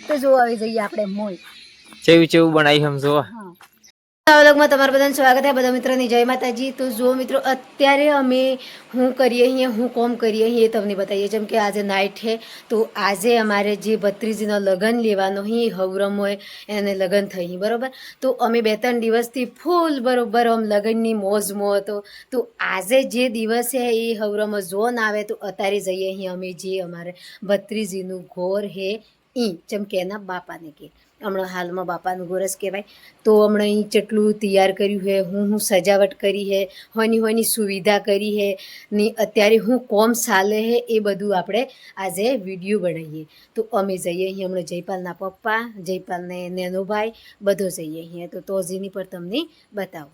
તો જો આવી જઈએ આપણે મોલ ચેવું ચેવું બનાવી સમજો વ્લોગમાં તમારું બધાનું સ્વાગત છે બધા મિત્રોની જય માતાજી। તો જો મિત્રો અત્યારે અમે હું કરીએ અહીંયા હું કોમ કરીએ અહીં એ તમને બતાવીએ જેમ કે આજે નાઇટ છે તો આજે અમારે જે ભત્રીજીનો લગ્ન લેવાનો અહીં હવરમ હોય એને લગ્ન થઈ બરાબર। તો અમે 2-3 દિવસથી ફૂલ બરોબર આમ લગ્નની મોજમાં હતો। તો આજે જે દિવસ છે એ હવરમ ઝોન આવે તો અત્યારે જઈએ અહીં અમે જે અમારે ભત્રીજીનું ઘોર હે જેમ કે એના બાપાને કે હમણાં હાલમાં બાપાનું ગોરસ કહેવાય। તો હમણાં અહીં જેટલું તૈયાર કર્યું છે હું સજાવટ કરી છે હોની સુવિધા કરી છે ને અત્યારે હું કોમ ચાલે છે એ બધું આપણે આજે વિડીયો બનાવીએ। તો અમે જઈએ અહીં હમણાં જયપાલના પપ્પા જયપાલને નેનોભાઈ બધો જઈએ અહીંયા તો તોજીની પર તમને બતાવો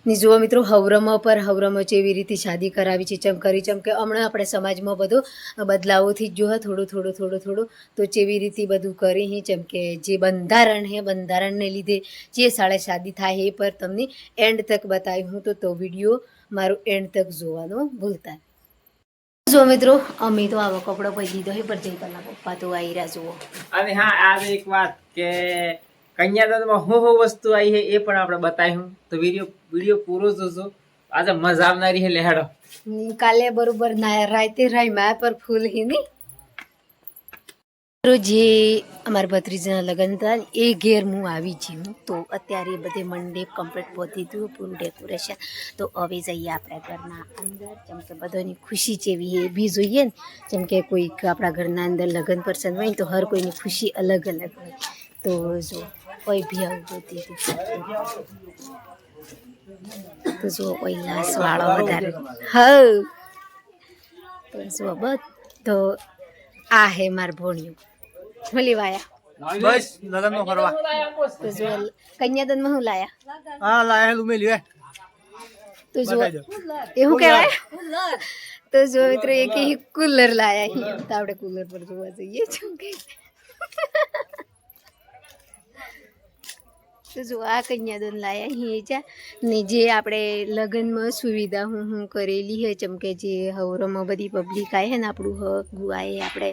ને જુઓ મિત્રો હવરમો પર હવરમો જેવી રીતે શાદી કરાવી છે ચમ કે હમણાં આપણે સમાજમાં બધું બદલાવોથી જ જો થોડું તો જેવી રીતે બધું કરી જેમ કે જે બંધારણ છે બંધારણને લીધે જે સાળે શાદી થાય એ પર તમને એન્ડ તક બતાવી હું તો વિડીયો મારું એન્ડ તક જોવાનું ભૂલતા જો મિત્રો અમે તો આવો કપડો પહેરી દીધો છે પર જયપાલના પપ્પા તો આવી રહ્યા જુઓ। અને હા આજે એક વાત કે કન્યાદાનમાં હું વસ્તુ આવી છે એ પણ આપણે બતાવ્યું તો વિડીયો પૂરો જોજો આજે મજા આવનારી છે લેહાડો કાલે બરોબર રાતે રાયમાં પર ફૂલ હીની જે અમારા ભત્રીજાના લગ્ન હતા એ ઘેર હું આવી છું તો અત્યારે બધે મંડપ કમ્પ્લીટ પહોંચી હતું પૂરું ડેકોરેશન તો હવે જઈએ આપણા ઘરના અંદર જેમ કે બધાની ખુશી જેવી એ બી જોઈએ ને જેમ કે કોઈક આપણા ઘરના અંદર લગ્ન પ્રસંગ હોય ને તો હર કોઈની ખુશી અલગ અલગ હોય તો જો કોઈ બી આવું હોતી તો જો કોઈ લાસવાળો વધારે તો જો બધો આ હે માર ભોણિયું ભલી વાયા બસ લગન નો કરવા તો જો કન્યાદાનમાં હું લાયા હા લાયા લુમેલી તો જો એવું કહેવાય તો જો મિત્રો એક કુલર લાયા તો આપણે કુલર પર જોવા જઈએ છું કે તો જો આ કન્યાદાન લાયા અહીં જા ને જે આપણે લગ્નમાં સુવિધા હું કરેલી છે જેમ કે જે હવરોમાં બધી પબ્લિક આવે છે ને આપણું ગુઆએ આપણે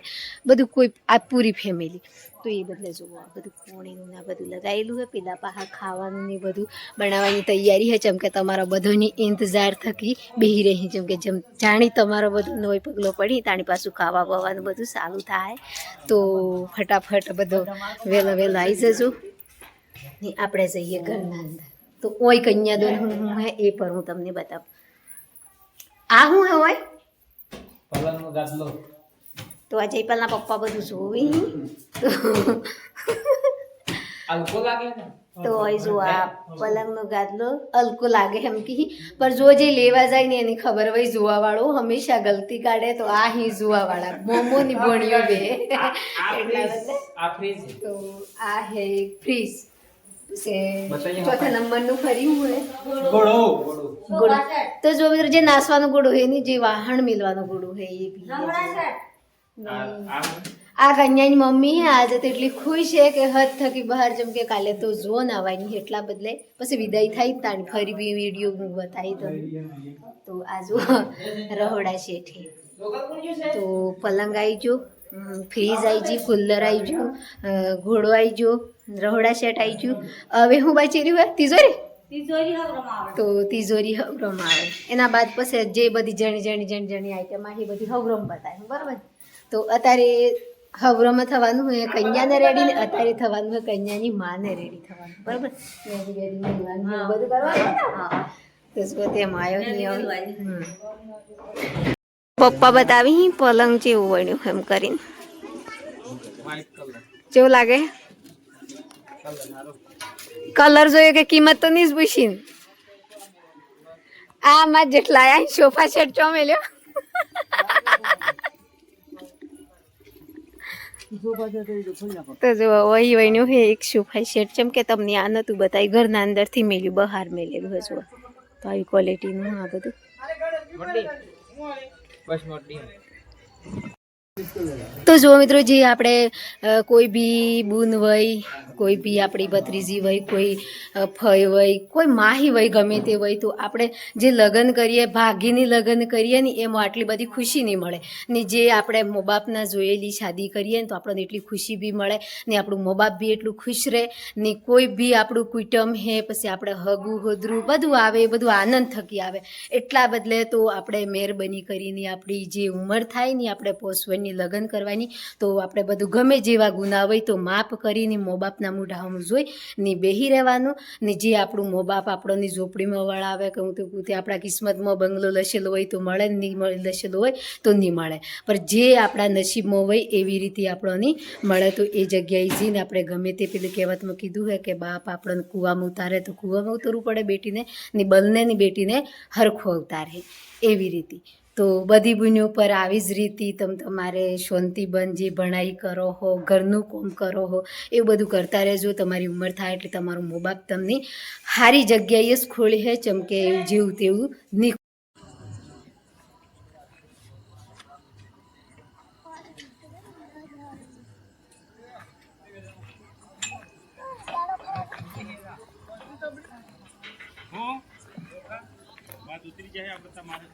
બધું કોઈ આ પૂરી ફેમિલી તો એ બદલે જુઓ આ બધું કોણીનું ને બધું લગાવેલું છે પેલા પાહા ખાવાનું ને બધું બનાવવાની તૈયારી છે જેમ કે તમારા બધોની ઇંતજાર થકી બેહી રહી જેમ કે જાણી તમારો બધું નવો પગલો પડી તાણી પાછું ખાવા બવાનું બધું સારું થાય તો ફટાફટ બધો વહેલો આવી જજો ને આપણે જઈએ ઘરના અંદર તો ઓય કન્યાદાન હું હે એ પર હું તમને બતાવું આ હું હે ઓય પલંગનો ગાદલો તો આ જયપાલના પપ્પા બધું જોવી અલકો લાગે ને તો ઓય જો આ પલંગનો ગાદલો અલકો લાગે એમ કે પર જો જે લેવા જાય ને એની ખબર હોય જોવાવાળો હંમેશા ગલતી કાઢે તો આ હી જોવાવાળા મોમોની ભણીઓ બે આ ફ્રીજ તો આ હે ફ્રીજ ચોથા નંબરનું ફર્યું હોય ગોળો તો જો મિત્રો જે નાસવાનો ગોળો હોય એની જે વાહણ મિલવાનો ગોળો હોય એ બી આ કન્યાની મમ્મી હે આજે તો એટલી ખુશ છે કે હદ થકી બહાર જેમ કે કાલે તો ઝોન આવવાની એટલા બદલે પછી વિદાય થાય તાણી ફરી બી વિડીયો હું બતાવી દઉં તો આ જો રહોડા શેઠી તો પલંગ આવી ગયો ફ્રીજ આવી ગઈ કુલર આવી ગયું ઘોડો આવી ગયો રહોડા સેટ આવી ગયું હવે હું બાચી રહ્યું હોય તિજોરી તો તિજોરી હવરમ આવે એના બાદ પછી જે બધી જણી આઈટમ આ બધી હવરમ બતાવે બરાબર તો અત્યારે હવરમ થવાનું હોય કન્યાને રેડી ને અત્યારે થવાનું હોય કન્યાની માને રેડી થવાનું બરાબર બધું કરવાનું તો તેમાં આવ્યો પપ્પા બતાવી પલંગ જેવું વણ્યું એમ કરીને કેવું લાગે કલર જોયો કે કિંમત તો નહીં જ પૂછી આ માં જેટલા આયા સોફા સેટ ચોમેલ્યો તો જો વહી વણ્યું હે એક સોફા સેટ જેમ કે તમને આ નતું બતાવી ઘરના અંદર થી મેલ્યું બહાર મેલેલું હજુ તો આવી ક્વોલિટીનું આ બધું બસ મોટી તો જો મિત્રો જે આપણે કોઈ બી બૂન વય કોઈ બી આપણી ભત્રીજી વય કોઈ ફઈ વય કોઈ માહી વય ગમે તે વય તો આપણે જે લગ્ન કરીએ ભાગીની લગ્ન કરીએ ને એમાં આટલી બધી ખુશી નહીં મળે ને જે આપણે મા બાપના જોયેલી શાદી કરીએ ને તો આપણને એટલી ખુશી બી મળે ને આપણું મા બાપ બી એટલું ખુશ રહે ને કોઈ બી આપણું કુટુંબ હે પછી આપણે હગું હોદરું બધું આવે એ બધું આનંદ થકી આવે એટલા બદલે તો આપણે મહેરબાની કરીને આપણી જે ઉંમર થાય ને આપણે પોસવનની લગ્ન કરવાની તો આપણે બધું ગમે જેવા ગુના હોય તો માફ કરીને મા બાપના મોઢામાં જોઈ ને બેહી રહેવાનું ને જે આપણું મા બાપ આપણને ઝોપડીમાં વળાવે કે હું તો તે આપણા કિસ્મતમાં બંગલો લસેલો હોય તો મળે નહીં લસેલો હોય તો નહીં મળે પણ જે આપણા નસીબમાં હોય એવી રીતે આપણને મળે તો એ જગ્યાએ જઈને આપણે ગમે તે પેલી કહેવતમાં કીધું હોય કે બાપ આપણને કૂવામાં ઉતારે તો કૂવામાં ઉતરવું પડે બેટીને ને બંને ની બેટીને હરખો ઉતારે એવી રીતે તો બધી બુનિયો પર આવી જ રીતે તમારે શાંતિબંધ જે ભણાઈ કરો હો ઘરનું કામ કરો હો એવું બધું કરતા રહેજો તમારી ઉંમર થાય એટલે તમારું મા બાપ તમને સારી જગ્યાએ જ ખોલી હે ચમકે જેવું તેવું નહીં. વાત ઉતરી જાય આપણે તમારે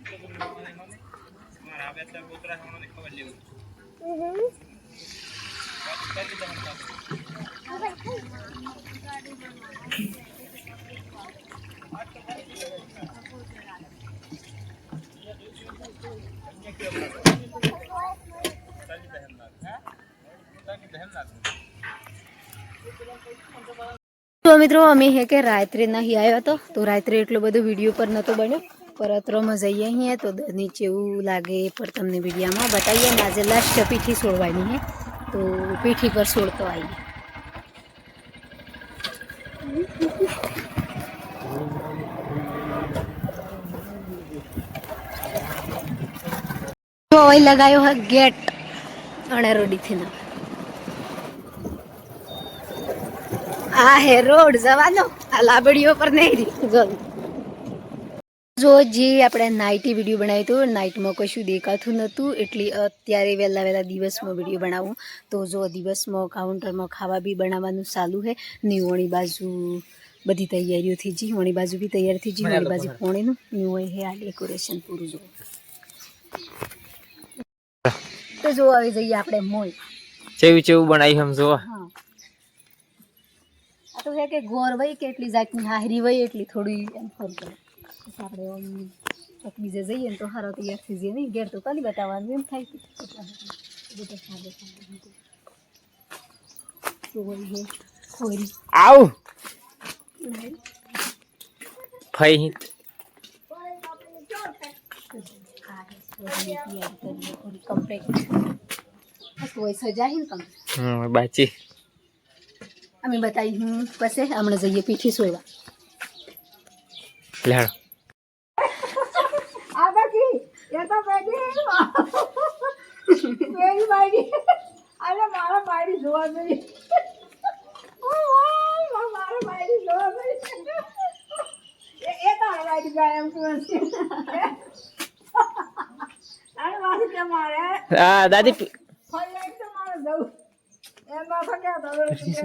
મારા બે ચાર બોતરા મને ખબર લેવું તો મિત્રો અમે હે કે રાત્રે નહીં આવ્યો હતો તો રાત્રે એટલો બધો વિડીયો પર નહોતો બન્યો પરત્રમાં જઈએ અહીંયા તો નીચે એવું લાગે પણ તમને વિડીયામાં બતાવીએ ને આજે લાસ્ટ પીઠી છોડવાની હે તો પીઠી પર છોડતો આવીએ. તો અહીં લગાયો હે ગેટ અને રોડીથી ના આ હે રોડ જવાનો આ લાબડીઓ પર નહીં જો જે આપણે નાઇટી વિડીયો બનાવ્યું હતું નાઇટમાં કશું દેખાતું નહોતું એટલે અત્યારે વહેલા દિવસમાં વિડીયો બનાવું તો જો દિવસમાં કાઉન્ટરમાં ખાવા બી બનાવવાનું ચાલુ છે ને વણી બાજુ બધી તૈયારીઓ થઈ જી વણી બાજુ બી તૈયાર થઈ જી વણી બાજુ પોણીનું હોય હે આ ડેકોરેશન પૂરું જો તો જો આવી જઈએ આપણે મોય ચેવું બનાવી સમજો હા આ તો હે કે ગોર વય કે એટલી જાતની હાહરી વય એટલી થોડી એમ ફરક આપણે બીજે જઈએ ને તો હારો તૈયાર થઈ જઈએ નહીં ઘેર તો કાલી બતાવવાનું એમ થાય આવ ફઈ બાચી અમે બતાવી હું પછી હમણાં જઈએ પીઠી સોયવા લેડો આ બાકી એ તો બેઠી મેરી બાઈડી અરે મારા બાઈડી જોવા જોઈએ મારા બાઈડી જોવા જોઈએ એ તો બાઈડી ગાય એમ કહું છે અરે વાસી કે મારે હા દાદી ફોન તો મારે જવું એમ બાપા કે તો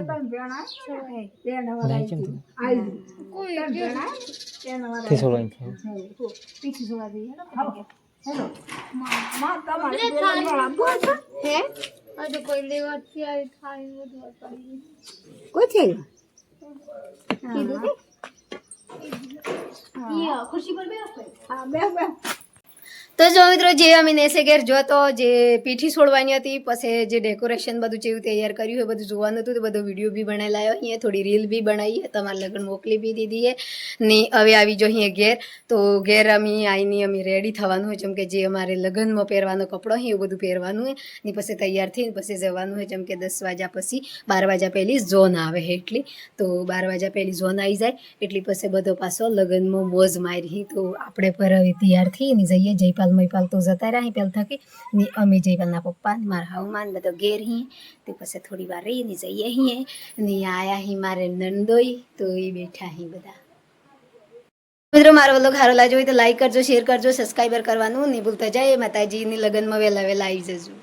તન ભેણા છે તે નવરાઈ આઈ કોઈ ભેણા તે નવરાઈ તે સોળાઈ પીછી જોવા દઈએ હેલો માં તમારે બોલવા બોલ હે આજે કોઈ લેવાથી આવી થાય બધું પડી કોઈ છે કીધું કે યા ખુરશી પર બેસ હા બે તો જો મિત્રો જે અમે નેસે ઘેર જોતો જે પીઠી છોડવાની હતી પછી જે ડેકોરેશન બધું જેવું તૈયાર કર્યું એ બધું જોવાનું હતું તો બધો વિડીયો બી બનાવી લાવ્યો અહીંયા થોડી રીલ બી બનાવી તમારા લગ્ન મોકલી બી દીધી છે ને હવે આવી જો અહીંયા ઘેર તો ઘેર અમે આવીને અમે રેડી થવાનું હોય જેમ કે જે અમારે લગ્નમાં પહેરવાનો કપડો હોય એવું બધું પહેરવાનું હોય ને પછી તૈયાર થઈને પછી જવાનું હોય જેમ કે 10 વાગ્યા પછી 12 વાગ્યા પહેલી ઝોન આવે એટલી તો 12 વાગ્યા પહેલી ઝોન આવી જાય એટલી પછી બધો પાછો લગ્નમાં મોજ મારી તો આપણે પર હવે તૈયાર થઈને જઈએ જયપાલ મયપાલ તો જતા રહ્યા પહેલ થકી ને અમે જયપાલના પપ્પા મારા હાવમાન બધો ઘેર હી તે પછી થોડી વાર રહીને જઈએ અહીં ને આયા હી મારે નંદોઈ તો એ બેઠા હી બધા મિત્રો મારો વ્લોગ સારો લાગ્યો હોય તો લાઈક કરજો શેર કરજો સબસ્ક્રાઈબર કરવાનું નહીં ભૂલતા જાય માતાજીની લગ્નમાં વહેલા આવી જજો.